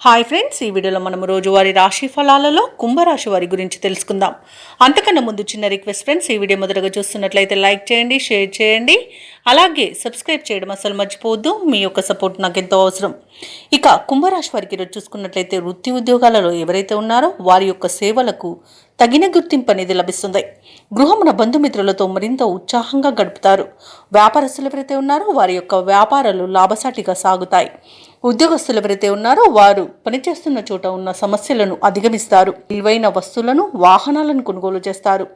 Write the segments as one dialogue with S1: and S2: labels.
S1: Hi friends, ఈ వీడియోలో మనం రోజువారీ రాశి ఫలాలలో కుంభరాశి వారి గురించి తెలుసుకుందాం. అంతకన్నా ముందు చిన్న రిక్వెస్ట్ ఫ్రెండ్స్, ఈ వీడియో మొదటగా చూస్తున్నట్లయితే లైక్ చేయండి, షేర్ చేయండి, అలాగే సబ్స్క్రైబ్ చేయడం అసలు మర్చిపోవద్దు. మీ యొక్క సపోర్ట్ నాకు ఎంతో అవసరం. ఇక కుంభరాశి వారికి ఈరోజు చూసుకున్నట్లయితే వృత్తి ఉద్యోగాలలో ఎవరైతే ఉన్నారో వారి యొక్క సేవలకు తగిన గుర్తింపు అనేది లభిస్తుంది. గృహమున బంధుమిత్రులతో మరింత ఉత్సాహంగా గడుపుతారు. వ్యాపారస్తులు ఎవరైతే ఉన్నారో వారి యొక్క వ్యాపారాలు లాభసాటిగా సాగుతాయి. ఉద్యోగస్తులు ఎవరైతే ఉన్నారో వారు పనిచేస్తున్న చోట ఉన్న సమస్యలను అధిగమిస్తారు. విలువైన వస్తువులను, వాహనాలను కొనుగోలు చేస్తారు.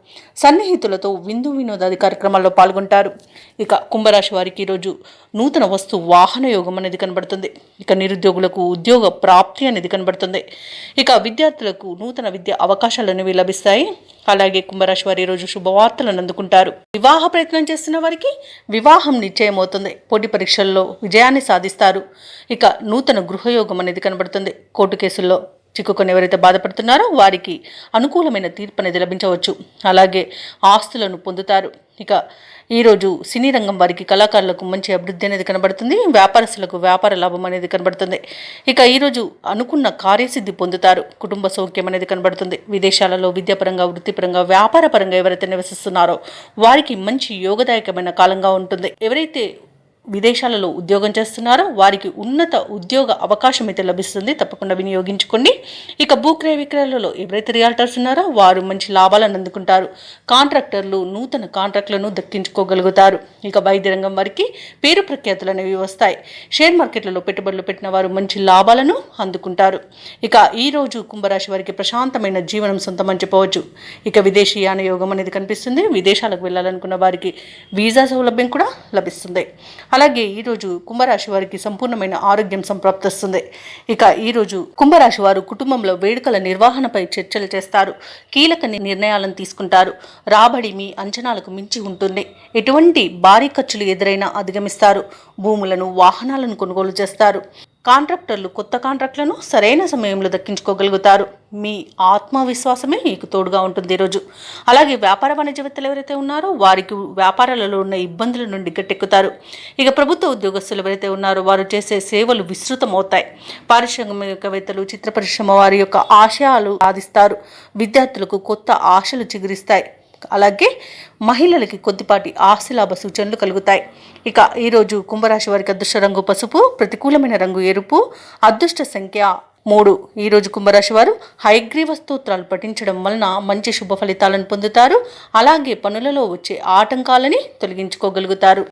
S1: సన్నిహితులతో విందు వినోదాది కార్యక్రమాల్లో పాల్గొంటారు. ఇక కుంభరాశి వారికి ఈరోజు నూతన వస్తు వాహన యోగం అనేది కనబడుతుంది. ఇక నిరుద్యోగులకు ఉద్యోగ ప్రాప్తి అనేది కనబడుతుంది. ఇక విద్యార్థులకు నూతన విద్య అవకాశాలు అనేవి లభిస్తాయి. అలాగే కుంభరాశి వారి ఈరోజు శుభవార్తలను అందుకుంటారు. వివాహ ప్రయత్నం చేస్తున్న వారికి వివాహం నిశ్చయమవుతుంది. పోటీ పరీక్షల్లో విజయాన్ని సాధిస్తారు. ఇక నూతన గృహయోగం అనేది కనబడుతుంది. కోర్టు కేసుల్లో చిక్కుకొని ఎవరైతే బాధపడుతున్నారో వారికి అనుకూలమైన తీర్పు అనేది లభించవచ్చు. అలాగే ఆస్తులను పొందుతారు. ఇక ఈరోజు సినీ రంగం వారికి, కళాకారులకు మంచి అభివృద్ధి అనేది కనబడుతుంది. వ్యాపారస్తులకు వ్యాపార లాభం అనేది కనబడుతుంది. ఇక ఈరోజు అనుకున్న కార్యసిద్ధి పొందుతారు. కుటుంబ సౌఖ్యం అనేది కనబడుతుంది. విదేశాలలో విద్యాపరంగా, వృత్తిపరంగా, వ్యాపారపరంగా ఎవరైతే నివసిస్తున్నారో వారికి మంచి యోగదాయకమైన కాలంగా ఉంటుంది. ఎవరైతే విదేశాలలో ఉద్యోగం చేస్తున్నారో వారికి ఉన్నత ఉద్యోగ అవకాశం అయితే లభిస్తుంది. తప్పకుండా వినియోగించుకోండి. ఇక భూక్రయ విక్రయాలలో ఎవరైతే రియాల్టర్స్ ఉన్నారో వారు మంచి లాభాలను అందుకుంటారు. కాంట్రాక్టర్లు నూతన కాంట్రాక్టులను దక్కించుకోగలుగుతారు. ఇక వైద్య రంగం వారికి పేరు ప్రఖ్యాతులు అనేవి వస్తాయి. షేర్ మార్కెట్లలో పెట్టుబడులు పెట్టిన వారు మంచి లాభాలను అందుకుంటారు. ఇక ఈ రోజు కుంభరాశి వారికి ప్రశాంతమైన జీవనం సొంతమని చెప్పవచ్చు. ఇక విదేశీయాన యోగం అనేది కనిపిస్తుంది. విదేశాలకు వెళ్ళాలనుకున్న వారికి వీసా సౌలభ్యం కూడా లభిస్తుంది. అలాగే ఈరోజు కుంభరాశి వారికి సంపూర్ణమైన ఆరోగ్యం సంప్రాప్తిస్తుంది. ఇక ఈరోజు కుంభరాశి వారు కుటుంబంలో వేడుకల నిర్వహణపై చర్చలు చేస్తారు. కీలక నిర్ణయాలను తీసుకుంటారు. రాబడి మీ అంచనాలకు మించి ఉంటుంది. ఎటువంటి భారీ ఖర్చులు ఎదురైనా అధిగమిస్తారు. భూములను, వాహనాలను కొనుగోలు చేస్తారు. కాంట్రాక్టర్లు కొత్త కాంట్రాక్టులను సరైన సమయంలో దక్కించుకోగలుగుతారు. మీ ఆత్మవిశ్వాసమే మీకు తోడుగా ఉంటుంది ఈరోజు. అలాగే వ్యాపార వాణిజ్యవేత్తలు ఎవరైతే ఉన్నారో వారికి వ్యాపారాలలో ఉన్న ఇబ్బందుల నుండి గట్టెక్కుతారు. ఇక ప్రభుత్వ ఉద్యోగస్తులు ఎవరైతే ఉన్నారో వారు చేసే సేవలు విస్తృతమవుతాయి. పారిశ్రామికవేత్తలు, చిత్ర పరిశ్రమ వారి యొక్క ఆశయాలు సాధిస్తారు. విద్యార్థులకు కొత్త ఆశలు చిగురిస్తాయి. అలాగే మహిళలకి కొద్దిపాటి ఆస్తిలాభ సూచనలు కలుగుతాయి. ఇక ఈరోజు కుంభరాశి వారికి అదృష్ట రంగు పసుపు, ప్రతికూలమైన రంగు ఎరుపు, అదృష్ట సంఖ్య 3. ఈరోజు కుంభరాశి వారు హయగ్రీవ స్తోత్రాలు పఠించడం వలన మంచి శుభ ఫలితాలను పొందుతారు. అలాగే పనులలో వచ్చే ఆటంకాలని తొలగించుకోగలుగుతారు.